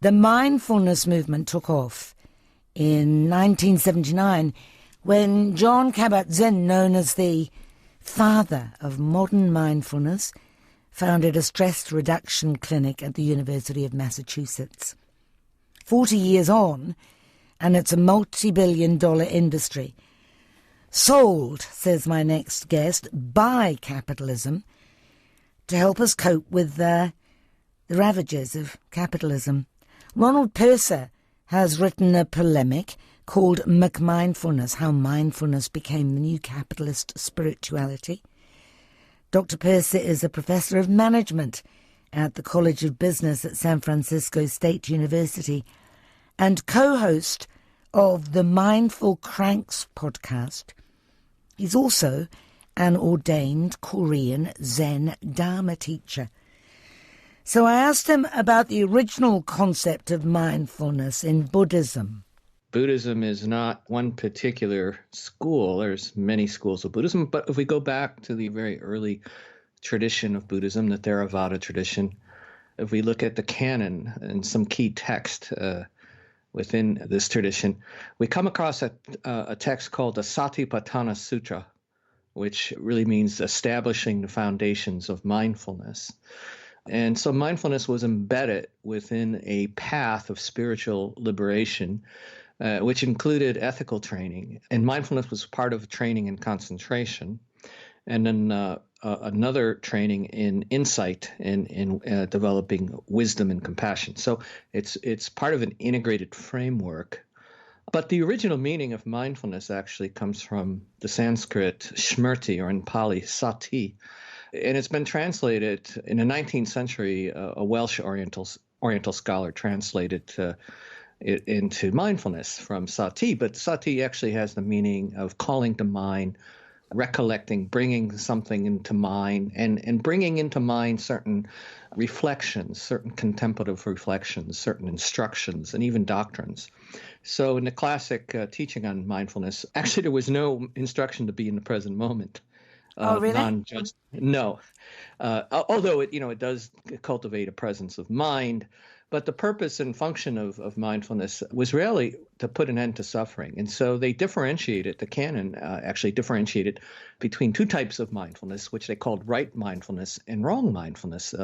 The mindfulness movement took off in 1979 when John Kabat-Zinn, known as the father of modern mindfulness, founded a stress reduction clinic at the University of Massachusetts. 40 years on, and it's a multi-billion-dollar industry. Sold, says my next guest, by capitalism to help us cope with the ravages of capitalism. Ronald Purser has written a polemic called McMindfulness, How Mindfulness Became the New Capitalist Spirituality. Dr. Purser is a professor of management at the College of Business at San Francisco State University and co-host of the Mindful Cranks podcast. He's also an ordained Korean Zen Dharma teacher. So I asked him about the original concept of mindfulness in Buddhism. Buddhism is not one particular school. There's many schools of Buddhism, but if we go back to the very early tradition of Buddhism, the Theravada tradition, if we look at the canon and some key text within this tradition, we come across a text called the Satipatthana Sutra, which really means establishing the foundations of mindfulness. And so mindfulness was embedded within a path of spiritual liberation, which included ethical training. And mindfulness was part of training in concentration. And then another training in insight and in developing wisdom and compassion. So it's part of an integrated framework. But the original meaning of mindfulness actually comes from the Sanskrit smrti, or in Pali, sati. And it's been translated in the 19th century. A Welsh Oriental scholar translated it into mindfulness from sati. But sati actually has the meaning of calling to mind, recollecting, bringing something into mind, and bringing into mind certain reflections, certain contemplative reflections, certain instructions, and even doctrines. So in the classic teaching on mindfulness, actually there was no instruction to be in the present moment. Oh, really? Non-judged. No. Although it does cultivate a presence of mind, but the purpose and function of mindfulness was really to put an end to suffering. And so they differentiated, the canon actually differentiated between two types of mindfulness, which they called right mindfulness and wrong mindfulness,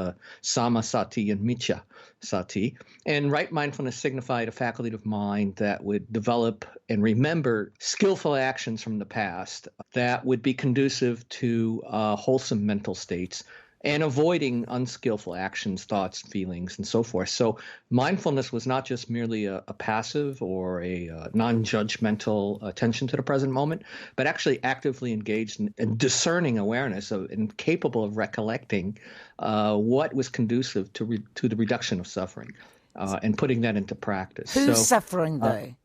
sama sati and miccha sati. And right mindfulness signified a faculty of mind that would develop and remember skillful actions from the past that would be conducive to wholesome mental states, and avoiding unskillful actions, thoughts, feelings, and so forth. So mindfulness was not just merely a passive or a non-judgmental attention to the present moment, but actually actively engaged in discerning awareness and capable of recollecting what was conducive to the reduction of suffering and putting that into practice. Who's suffering, though?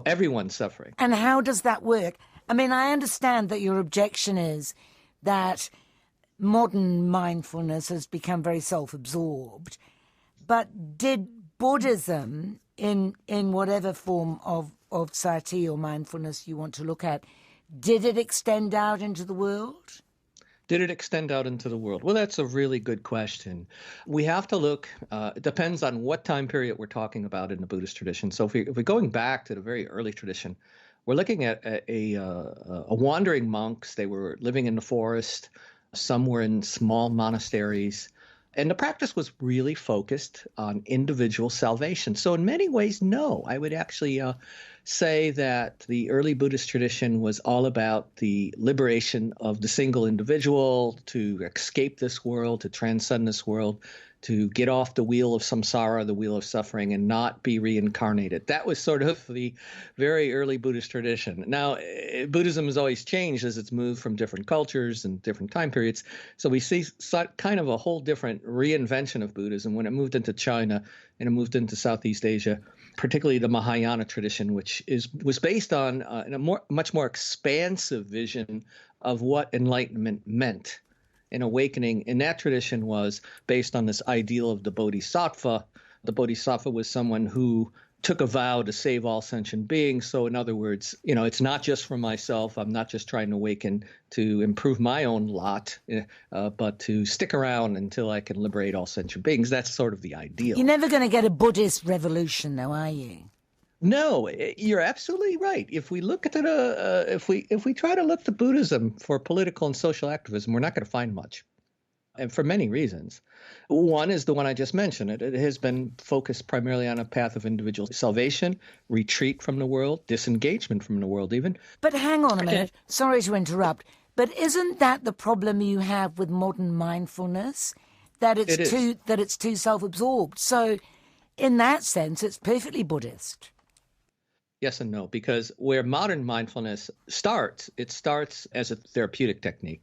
Everyone's suffering. And how does that work? I mean, I understand that your objection is that modern mindfulness has become very self-absorbed, but did Buddhism, in whatever form of sati or mindfulness you want to look at, did it extend out into the world? Did it extend out into the world? Well, that's a really good question. We have to look, it depends on what time period we're talking about in the Buddhist tradition. So if we're going back to the very early tradition, we're looking at a wandering monks. They were living in the forest. Some were in small monasteries, and the practice was really focused on individual salvation. So in many ways, no, I would actually say that the early Buddhist tradition was all about the liberation of the single individual to escape this world, to transcend this world, to get off the wheel of samsara, the wheel of suffering, and not be reincarnated. That was sort of the very early Buddhist tradition. Now, Buddhism has always changed as it's moved from different cultures and different time periods. So we see kind of a whole different reinvention of Buddhism when it moved into China and it moved into Southeast Asia, particularly the Mahayana tradition, which was based on a much more expansive vision of what enlightenment meant. An awakening in that tradition was based on this ideal of the bodhisattva. The bodhisattva was someone who took a vow to save all sentient beings. So in other words, it's not just for myself. I'm not just trying to awaken to improve my own lot, but to stick around until I can liberate all sentient beings. That's sort of the ideal. You're never going to get a Buddhist revolution, though, are you? No, you're absolutely right. If we look at it, if we try to look to Buddhism for political and social activism, we're not going to find much. And for many reasons. One is the one I just mentioned. It has been focused primarily on a path of individual salvation, retreat from the world, disengagement from the world even. But hang on a minute. Sorry to interrupt. But isn't that the problem you have with modern mindfulness? That it's too self-absorbed. So in that sense, it's perfectly Buddhist. Yes and no, because where modern mindfulness starts, it starts as a therapeutic technique.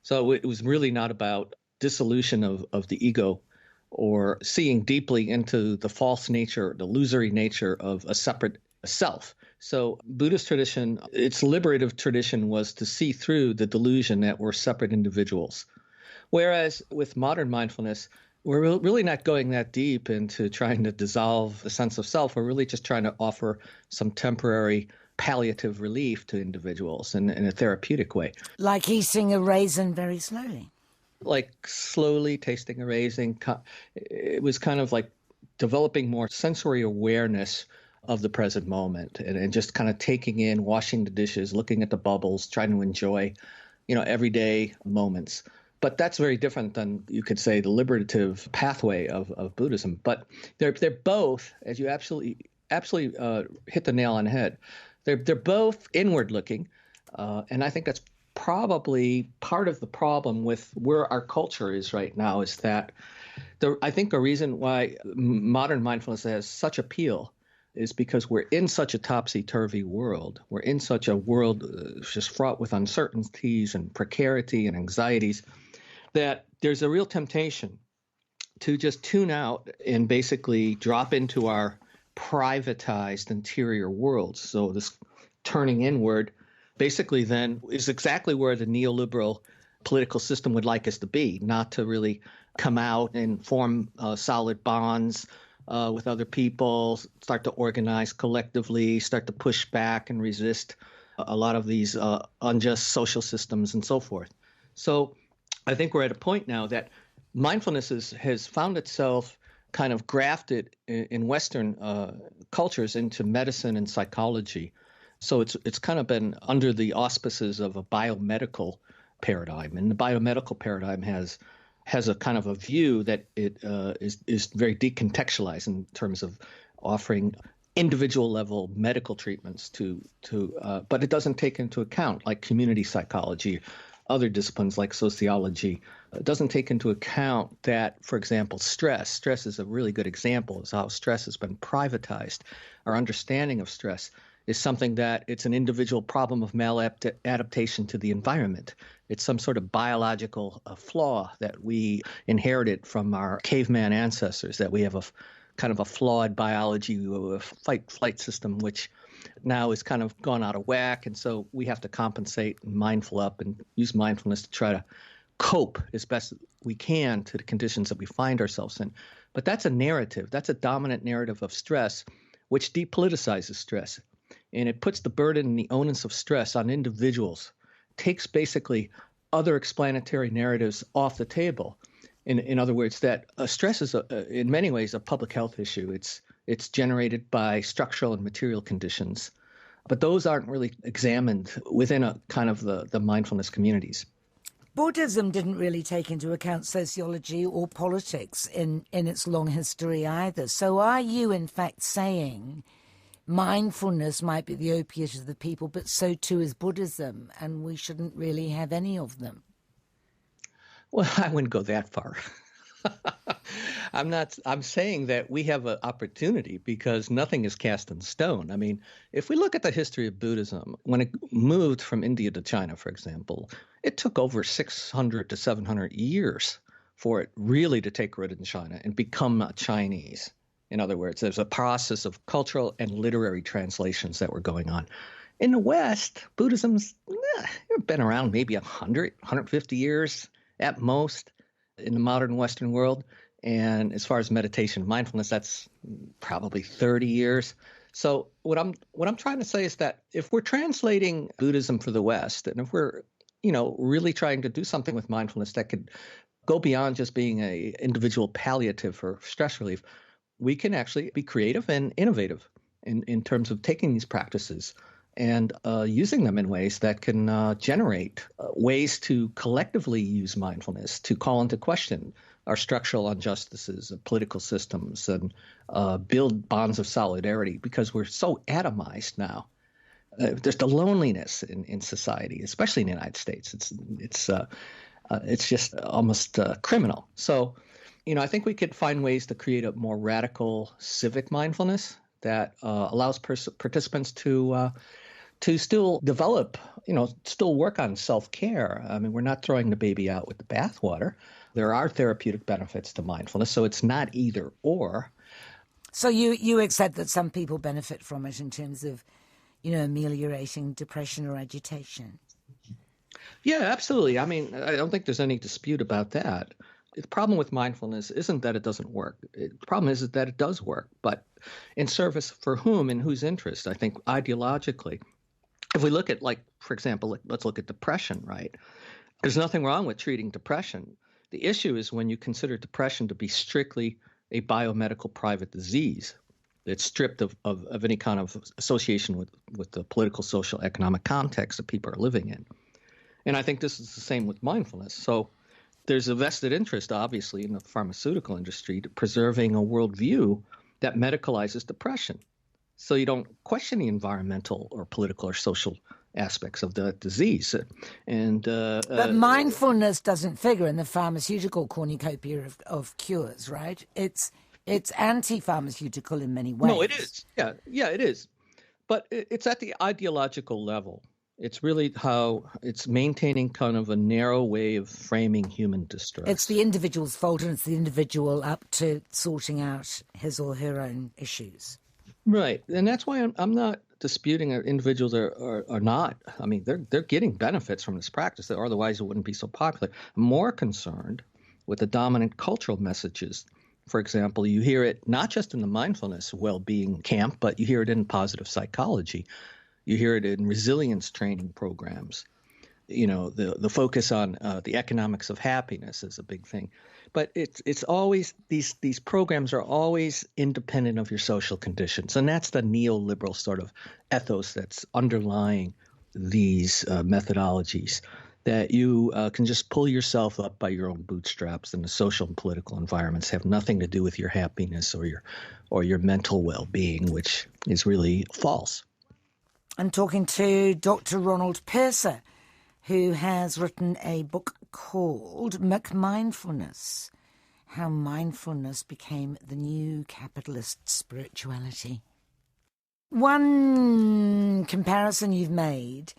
So it was really not about dissolution of the ego or seeing deeply into the false nature, the illusory nature of a separate self. So Buddhist tradition, its liberative tradition was to see through the delusion that we're separate individuals. Whereas with modern mindfulness, we're really not going that deep into trying to dissolve the sense of self. We're really just trying to offer some temporary palliative relief to individuals in a therapeutic way. Like eating a raisin very slowly. Like slowly tasting a raisin. It was kind of like developing more sensory awareness of the present moment and just kind of taking in, washing the dishes, looking at the bubbles, trying to enjoy, everyday moments. But that's very different than, you could say, the liberative pathway of Buddhism. But they're both, as you absolutely hit the nail on the head, they're both inward looking. And I think that's probably part of the problem with where our culture is right now is that I think a reason why modern mindfulness has such appeal is because we're in such a topsy-turvy world. We're in such a world just fraught with uncertainties and precarity and anxieties that there's a real temptation to just tune out and basically drop into our privatized interior worlds. So this turning inward basically then is exactly where the neoliberal political system would like us to be, not to really come out and form solid bonds with other people, start to organize collectively, start to push back and resist a lot of these unjust social systems and so forth. So I think we're at a point now that mindfulness has found itself kind of grafted in Western cultures into medicine and psychology. So it's kind of been under the auspices of a biomedical paradigm, and the biomedical paradigm has a kind of a view that it is very decontextualized in terms of offering individual level medical treatments but it doesn't take into account like community psychology, other disciplines like sociology. It doesn't take into account that, for example, stress is a really good example of how stress has been privatized. Our understanding of stress is something that it's an individual problem of maladaptation to the environment. It's some sort of biological flaw that we inherited from our caveman ancestors, that we have a kind of a flawed biology, a fight-flight system, which now is kind of gone out of whack. And so we have to compensate and mindful up and use mindfulness to try to cope as best we can to the conditions that we find ourselves in. But that's a narrative. That's a dominant narrative of stress, which depoliticizes stress. And it puts the burden and the onus of stress on individuals, takes basically other explanatory narratives off the table. In other words, that stress is in many ways a public health issue. It's generated by structural and material conditions, but those aren't really examined within a kind of the mindfulness communities. Buddhism didn't really take into account sociology or politics in its long history either. So are you in fact saying mindfulness might be the opiate of the people, but so too is Buddhism, and we shouldn't really have any of them? Well, I wouldn't go that far. I'm saying that we have an opportunity because nothing is cast in stone. I mean, if we look at the history of Buddhism, when it moved from India to China, for example, it took over 600 to 700 years for it really to take root in China and become Chinese. In other words, there's a process of cultural and literary translations that were going on. In the West, Buddhism's been around maybe 100, 150 years at most in the modern Western world. And as far as meditation, mindfulness, that's probably 30 years. So what I'm trying to say is that if we're translating Buddhism for the West, and if we're, really trying to do something with mindfulness that could go beyond just being a individual palliative for stress relief, we can actually be creative and innovative in terms of taking these practices and using them in ways that can generate ways to collectively use mindfulness to call into question our structural injustices of political systems and build bonds of solidarity, because we're so atomized now. There's the loneliness in society, especially in the United States. It's just almost criminal. So, I think we could find ways to create a more radical civic mindfulness that allows participants to still develop, still work on self-care. I mean, we're not throwing the baby out with the bathwater. There are therapeutic benefits to mindfulness, so it's not either or. So you accept that some people benefit from it in terms of, ameliorating depression or agitation? Yeah, absolutely. I mean, I don't think there's any dispute about that. The problem with mindfulness isn't that it doesn't work. The problem is that it does work, but in service for whom and whose interest? I think ideologically. If we look at, for example, let's look at depression, right? There's nothing wrong with treating depression. The issue is when you consider depression to be strictly a biomedical private disease. It's stripped of any kind of association with the political, social, economic context that people are living in. And I think this is the same with mindfulness. So there's a vested interest, obviously, in the pharmaceutical industry to preserving a worldview that medicalizes depression. So you don't question the environmental or political or social aspects of the disease. But mindfulness doesn't figure in the pharmaceutical cornucopia of cures, right? It's anti-pharmaceutical in many ways. No, it is. Yeah, it is. But it's at the ideological level. It's really how it's maintaining kind of a narrow way of framing human distress. It's the individual's fault, and it's the individual up to sorting out his or her own issues. Right. And that's why I'm not disputing that individuals are not. I mean, they're getting benefits from this practice. Otherwise, it wouldn't be so popular. I'm more concerned with the dominant cultural messages. For example, you hear it not just in the mindfulness well-being camp, but you hear it in positive psychology. You hear it in resilience training programs. The focus on the economics of happiness is a big thing. But it's always these programs are always independent of your social conditions. And that's the neoliberal sort of ethos that's underlying these methodologies, that you can just pull yourself up by your own bootstraps, and the social and political environments have nothing to do with your happiness or your mental well-being, which is really false. I'm talking to Dr. Ronald Purser, who has written a book called McMindfulness, How Mindfulness Became the New Capitalist Spirituality. One comparison you've made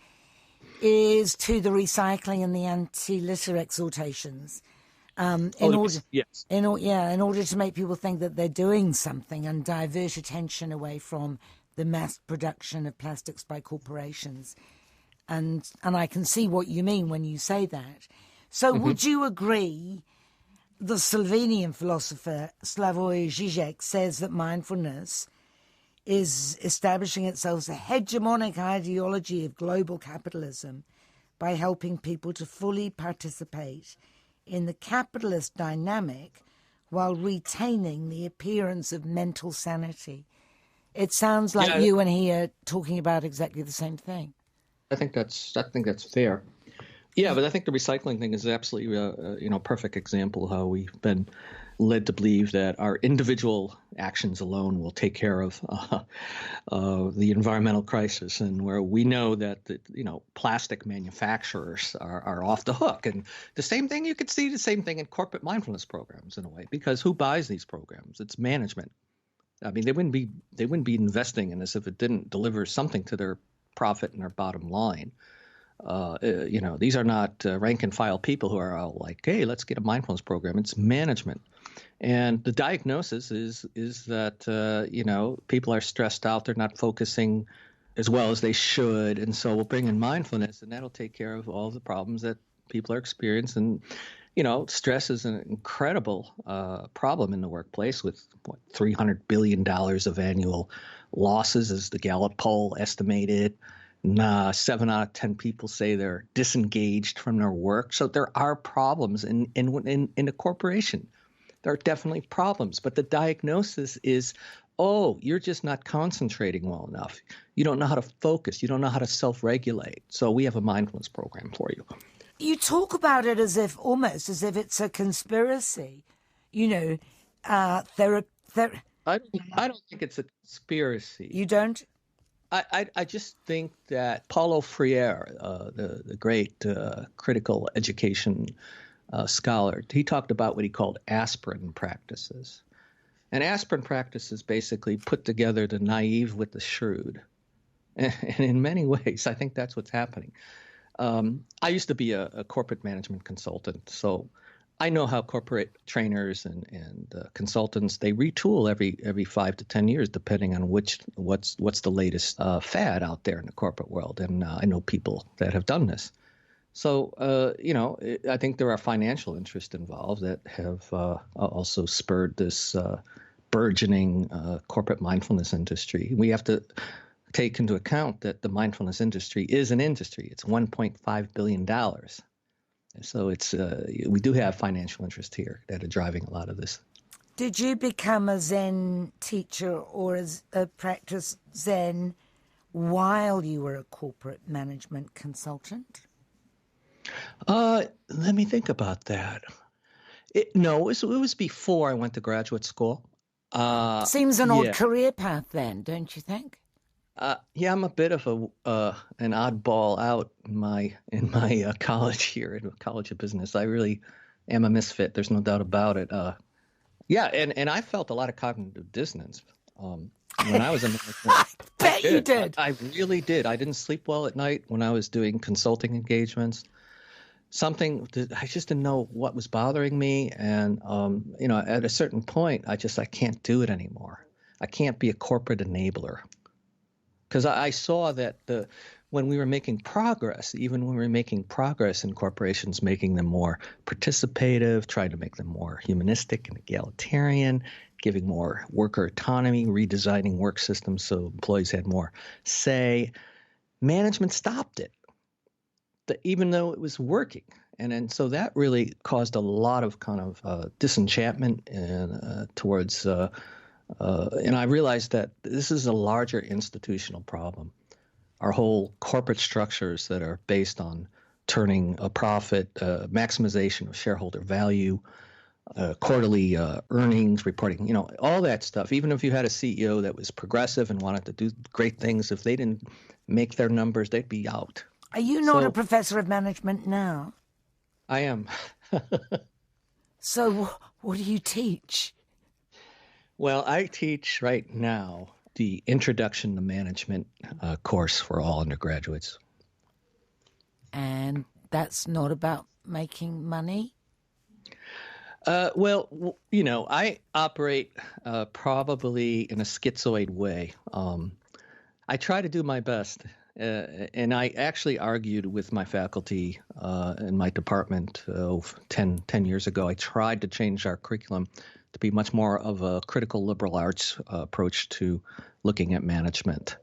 is to the recycling and the anti-litter exhortations. In order to make people think that they're doing something and divert attention away from the mass production of plastics by corporations. And I can see what you mean when you say that. So would you agree the Slovenian philosopher Slavoj Žižek says that mindfulness is establishing itself as a hegemonic ideology of global capitalism by helping people to fully participate in the capitalist dynamic while retaining the appearance of mental sanity? It sounds like you and he are talking about exactly the same thing. I think that's fair. Yeah, but I think the recycling thing is absolutely a perfect example of how we've been led to believe that our individual actions alone will take care of the environmental crisis, and where we know that plastic manufacturers are off the hook. And the same thing, you could see the same thing in corporate mindfulness programs in a way, because who buys these programs? It's management. I mean, they wouldn't be investing in this if it didn't deliver something to their profit and their bottom line. These are not rank and file people who are all like, hey, let's get a mindfulness program. It's management. And the diagnosis is that, people are stressed out. They're not focusing as well as they should. And so we'll bring in mindfulness, and that'll take care of all the problems that people are experiencing. stress is an incredible problem in the workplace with $300 billion of annual losses, as the Gallup poll estimated. 7 out of 10 people say they're disengaged from their work. So there are problems in a corporation. There are definitely problems, but the diagnosis is, oh, you're just not concentrating well enough. You don't know how to focus. You don't know how to self-regulate. So we have a mindfulness program for you. You talk about it almost as if it's a conspiracy. I don't think it's a conspiracy. You don't? I just think that Paulo Freire, the great critical education scholar, he talked about what he called aspirin practices. And aspirin practices basically put together the naive with the shrewd. And in many ways, I think that's what's happening. I used to be a corporate management consultant, so I know how corporate trainers and consultants, they retool every 5 to 10 years, depending on what's the latest fad out there in the corporate world. And I know people that have done this. So, I think there are financial interests involved that have also spurred this burgeoning corporate mindfulness industry. We have to take into account that the mindfulness industry is an industry. It's $1.5 billion. So we do have financial interest here that are driving a lot of this. Did you become a Zen teacher or practice Zen while you were a corporate management consultant? Let me think about that. It was before I went to graduate school. Seems an odd career path then, don't you think? I'm a bit of an oddball out in my college here, in the College of Business. I really am a misfit. There's no doubt about it. And I felt a lot of cognitive dissonance when I was in I bet you did. I really did. I didn't sleep well at night when I was doing consulting engagements. I just didn't know what was bothering me, and at a certain point, I can't do it anymore. I can't be a corporate enabler. Because I saw that when we were making progress, even when we were making progress in corporations, making them more participative, trying to make them more humanistic and egalitarian, giving more worker autonomy, redesigning work systems so employees had more say, management stopped it, even though it was working. And so that really caused a lot of kind of disenchantment towards and I realized that this is a larger institutional problem. Our whole corporate structures that are based on turning a profit, maximization of shareholder value, quarterly earnings reporting, all that stuff. Even if you had a CEO that was progressive and wanted to do great things, if they didn't make their numbers, they'd be out. Are you not a professor of management now? I am. So what do you teach? Well, I teach right now the Introduction to Management course for all undergraduates. And that's not about making money? I operate probably in a schizoid way. I try to do my best. And I actually argued with my faculty in my department 10 years ago. I tried to change our curriculum to be much more of a critical liberal arts approach to looking at management.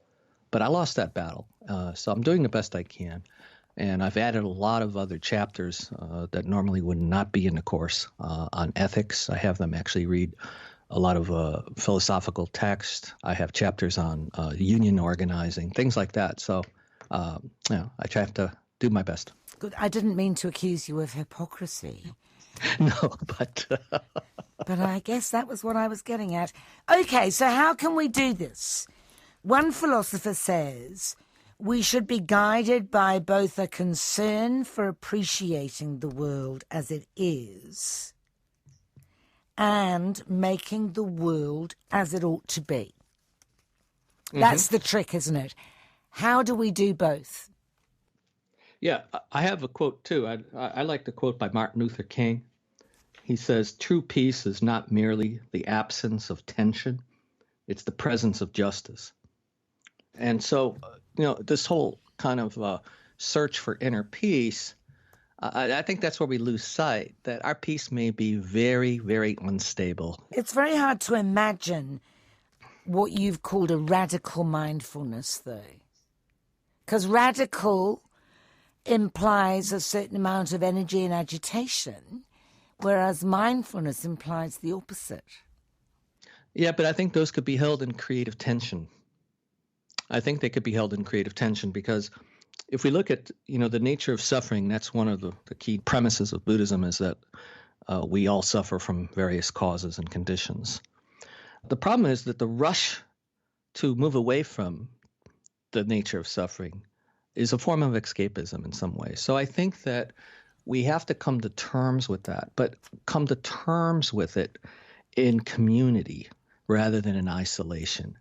But I lost that battle. So I'm doing the best I can. And I've added a lot of other chapters that normally would not be in the course on ethics. I have them actually read a lot of philosophical text. I have chapters on union organizing, things like that. So, I try to do my best. Good. I didn't mean to accuse you of hypocrisy. No, but... But I guess that was what I was getting at. Okay, so how can we do this? One philosopher says we should be guided by both a concern for appreciating the world as it is and making the world as it ought to be. Mm-hmm. That's the trick, isn't it? How do we do both? Yeah, I have a quote, too. I like the quote by Martin Luther King. He says, true peace is not merely the absence of tension, it's the presence of justice. And so, this whole kind of search for inner peace, I think that's where we lose sight, that our peace may be very, very unstable. It's very hard to imagine what you've called a radical mindfulness, though. Because radical implies a certain amount of energy and agitation, whereas mindfulness implies the opposite. Yeah, but I think those could be held in creative tension. I think they could be held in creative tension because if we look at, the nature of suffering, that's one of the key premises of Buddhism is that we all suffer from various causes and conditions. The problem is that the rush to move away from the nature of suffering is a form of escapism in some ways. So I think that we have to come to terms with that, but come to terms with it in community rather than in isolation.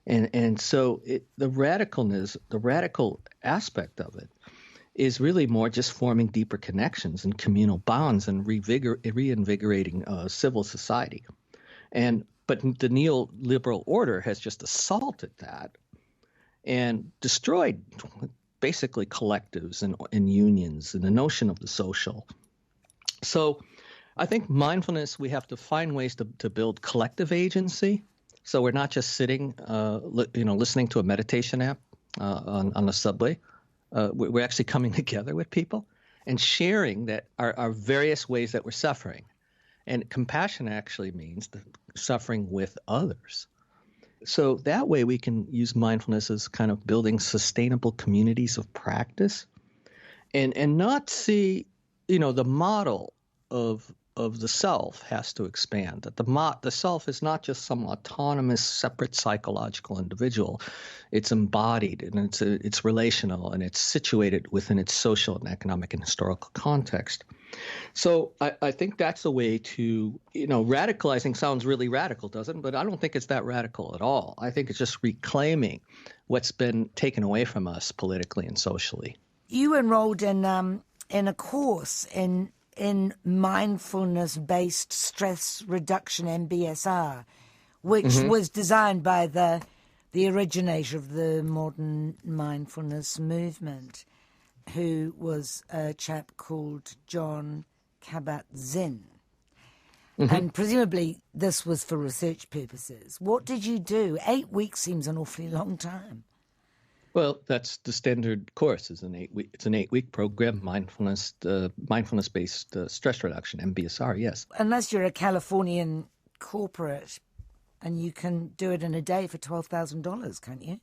And so the radical aspect of it is really more just forming deeper connections and communal bonds and reinvigorating civil society. But the neoliberal order has just assaulted that and destroyed basically collectives and unions and the notion of the social. So I think mindfulness, we have to find ways to build collective agency. So we're not just sitting, listening to a meditation app on the subway. We're actually coming together with people and sharing that our various ways that we're suffering. And compassion actually means the suffering with others. So that way we can use mindfulness as kind of building sustainable communities of practice and not see, the model of the self has to expand. That the self is not just some autonomous, separate psychological individual. It's embodied and it's relational and it's situated within its social and economic and historical context. So I think that's a way to, radicalizing sounds really radical, doesn't it? But I don't think it's that radical at all. I think it's just reclaiming what's been taken away from us politically and socially. You enrolled in a course in mindfulness-based stress reduction, MBSR, which was designed by the originator of the modern mindfulness movement, who was a chap called John Kabat-Zinn. And presumably this was for research purposes. What did you do? 8 weeks seems an awfully long time. Well, that's the standard course. It's an 8-week program, mindfulness-based stress reduction, MBSR. Yes. Unless you're a Californian corporate, and you can do it in a day for $12,000, can't you?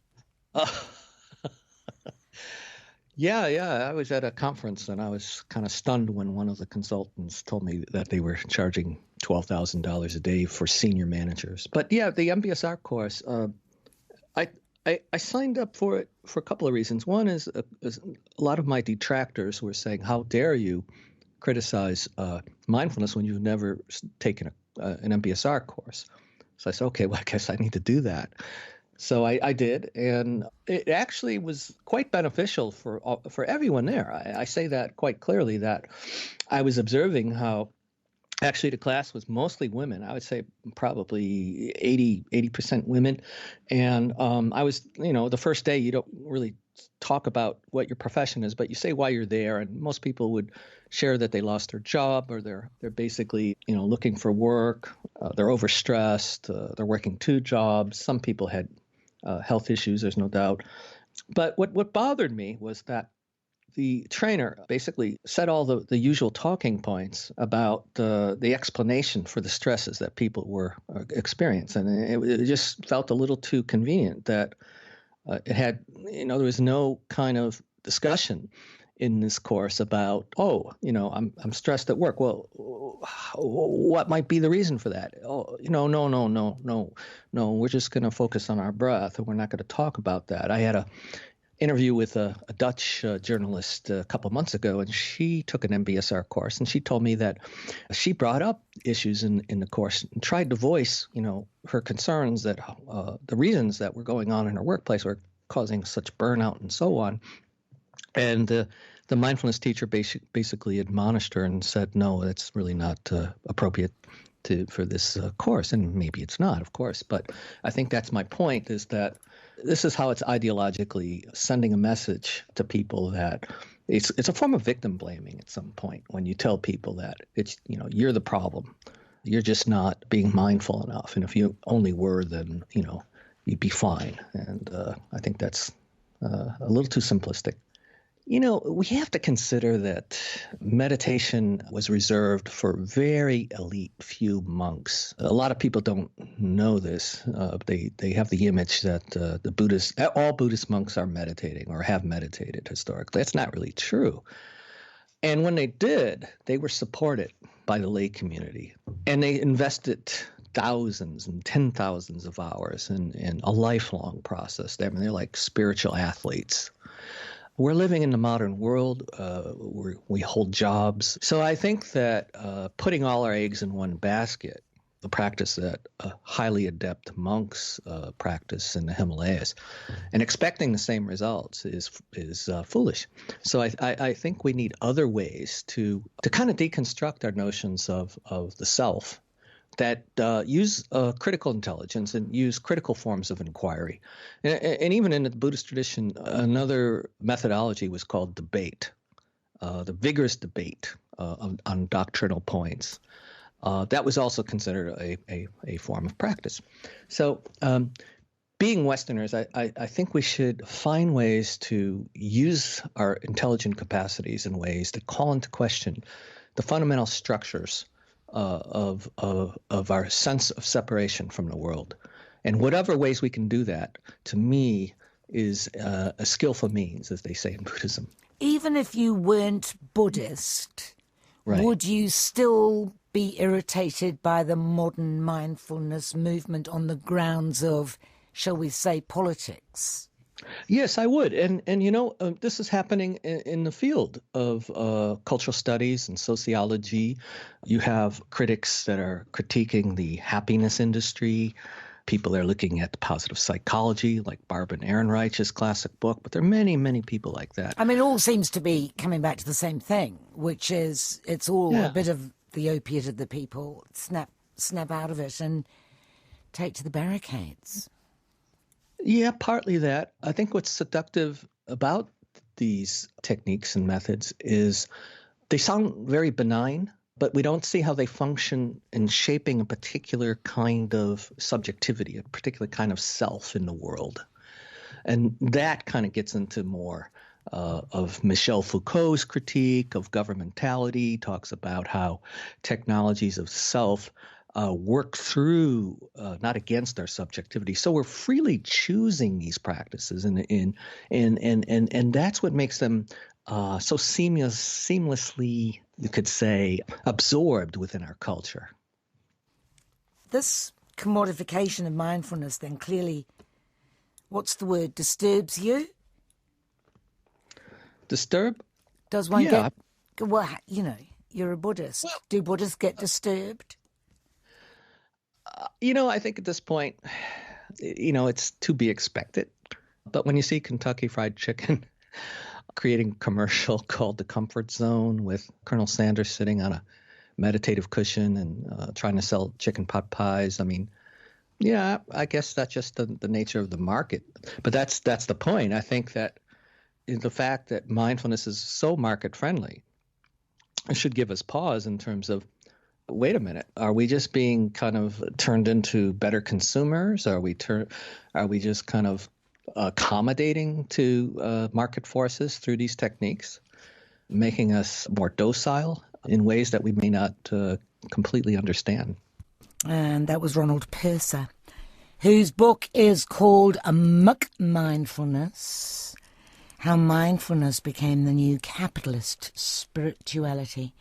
Yeah. I was at a conference, and I was kind of stunned when one of the consultants told me that they were charging $12,000 a day for senior managers. But yeah, the MBSR course. I signed up for it for a couple of reasons. One is a lot of my detractors were saying, how dare you criticize mindfulness when you've never taken an MBSR course? So I said, okay, well, I guess I need to do that. So I did, and it actually was quite beneficial for everyone there. I say that quite clearly, that I was observing how actually the class was mostly women. I would say probably 80% women. And I was, the first day you don't really talk about what your profession is, but you say why you're there. And most people would share that they lost their job, or they're basically, looking for work. They're overstressed. They're working 2 jobs. Some people had health issues, there's no doubt. But what bothered me was that the trainer basically said all the usual talking points about the explanation for the stresses that people were experiencing. And it just felt a little too convenient that it had, there was no kind of discussion in this course about, I'm stressed at work. Well, what might be the reason for that? Oh, no. We're just going to focus on our breath, and we're not going to talk about that. I had a interview with a Dutch journalist a couple months ago, and she took an MBSR course, and she told me that she brought up issues in the course and tried to voice, her concerns that the reasons that were going on in her workplace were causing such burnout and so on. And the mindfulness teacher basically admonished her and said, no, that's really not appropriate for this course. And maybe it's not, of course. But I think that's my point, is that this is how it's ideologically sending a message to people that It's a form of victim blaming at some point when you tell people that you're the problem. You're just not being mindful enough. And if you only were, then, you'd be fine. And I think that's a little too simplistic. We have to consider that meditation was reserved for very elite few monks. A lot of people don't know this. They have the image that all Buddhist monks are meditating or have meditated historically. That's not really true. And when they did, they were supported by the lay community, and they invested thousands and 10,000s of hours in a lifelong process. They're like spiritual athletes. We're living in the modern world. We hold jobs. So I think that putting all our eggs in one basket, the practice that highly adept monks practice in the Himalayas, and expecting the same results is foolish. So I think we need other ways to kind of deconstruct our notions of the self that use critical intelligence and use critical forms of inquiry. And even in the Buddhist tradition, another methodology was called debate, the vigorous debate on doctrinal points. That was also considered a form of practice. So being Westerners, I think we should find ways to use our intelligent capacities in ways that call into question the fundamental structures of our sense of separation from the world. And whatever ways we can do that, to me, is a skillful means, as they say in Buddhism. Even if you weren't Buddhist, right, would you still be irritated by the modern mindfulness movement on the grounds of, shall we say, politics? Yes, I would. And this is happening in the field of cultural studies and sociology. You have critics that are critiquing the happiness industry. People are looking at positive psychology, like Barbara Ehrenreich's classic book. But there are many, many people like that. I mean, it all seems to be coming back to the same thing, which is it's all a bit of the opiate of the people. Snap out of it and take to the barricades. Yeah, partly that. I think what's seductive about these techniques and methods is they sound very benign, but we don't see how they function in shaping a particular kind of subjectivity, a particular kind of self in the world. And that kind of gets into more of Michel Foucault's critique of governmentality, talks about how technologies of self work through, not against our subjectivity. So we're freely choosing these practices, and that's what makes them so seamlessly, you could say, absorbed within our culture. This commodification of mindfulness then clearly, what's the word, disturbs you? Disturb? Does one get, well, you're a Buddhist. Well, do Buddhists get disturbed? I think at this point, it's to be expected. But when you see Kentucky Fried Chicken creating a commercial called The Comfort Zone with Colonel Sanders sitting on a meditative cushion and trying to sell chicken pot pies, I mean, yeah, I guess that's just the nature of the market. But that's the point. I think that the fact that mindfulness is so market friendly should give us pause in terms of, wait a minute, are we just being kind of turned into better consumers? Are we just kind of accommodating to market forces through these techniques, making us more docile in ways that we may not completely understand? And that was Ronald Purser, whose book is called Muck Mindfulness: How Mindfulness Became the New Capitalist Spirituality.